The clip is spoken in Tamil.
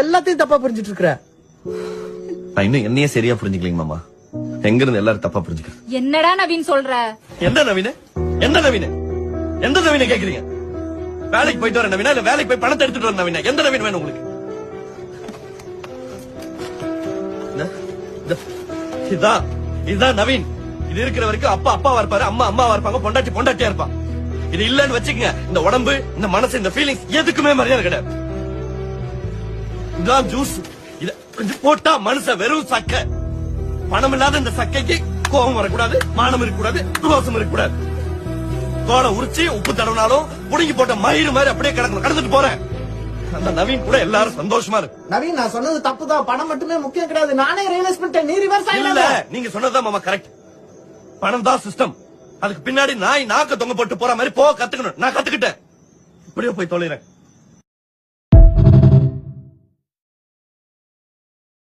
எல்லாத்தையும் தப்பா புரிஞ்சிட்டு இருக்கிற. நான் இன்னும் என்னையே சரியா புரிஞ்சுக்கலீங்க மாமா. எங்க இருந்து எல்லாரும் தப்பா புரிஞ்சுக்கிறேன். என்னடா நவீன் சொல்ற? எந்த நவீன? எந்த நவீன? எந்த நவீன கேக்குறீங்க? வேலைக்கு போயிட்டு வர நவீனா இல்ல வேலைக்கு போய் பணத்தை எடுத்துட்டு வர நவீனா? எந்த நவீன் வேணும் உங்களுக்கு? இதுதான் நவீன். இது இருக்கிற வரைக்கும் அப்பா அப்பாவா இருப்பாரு, அம்மா அம்மாவா இருப்பாங்க, பொண்டாட்டி பொண்டாட்டியா இருப்பா. இது இல்லன்னு வச்சுக்கங்க, இந்த உடம்பு, இந்த மனசு, இந்த ஃபீலிங்ஸ் எதுக்குமே மரியாதை கிடையாது. இதுதான் ஜூஸ். இத கொஞ்சம் போட்டா மனுஷன் வெறும் சக்கை. பணம் இல்லாத இந்த சக்கைக்கு கோபம் வரக்கூடாது, மானம் இருக்கக்கூடாது, ரோசம் இருக்கக்கூடாது. தோலை உரிச்சு உப்பு தடவினாலும் புடுங்கி போட்ட மயிறு மாதிரி அப்படியே கிடக்கணும். கடந்துட்டு போறேன். அந்த நவீன் கூட எல்லாரும் சந்தோஷமா இருக்கு. நவீன், நான் சொன்னது தப்புதான். பணம் மட்டுமே முக்கியம் கிடையாது. நானே ரியலைஸ் பண்ணிட்டேன். நீ ரிவர்ஸ் இல்ல, ஆயிடாத. நீங்க சொன்னதுதான் மாமா கரெக்ட். பணம் தான் சிஸ்டம். அதுக்கு பின்னாடி நாய் நாக்க தொங்க போட்டு போற மாதிரி போக கத்துக்கணும். நான் கத்துக்கிட்டேன். இப்படியே போய் தொலைறேன்.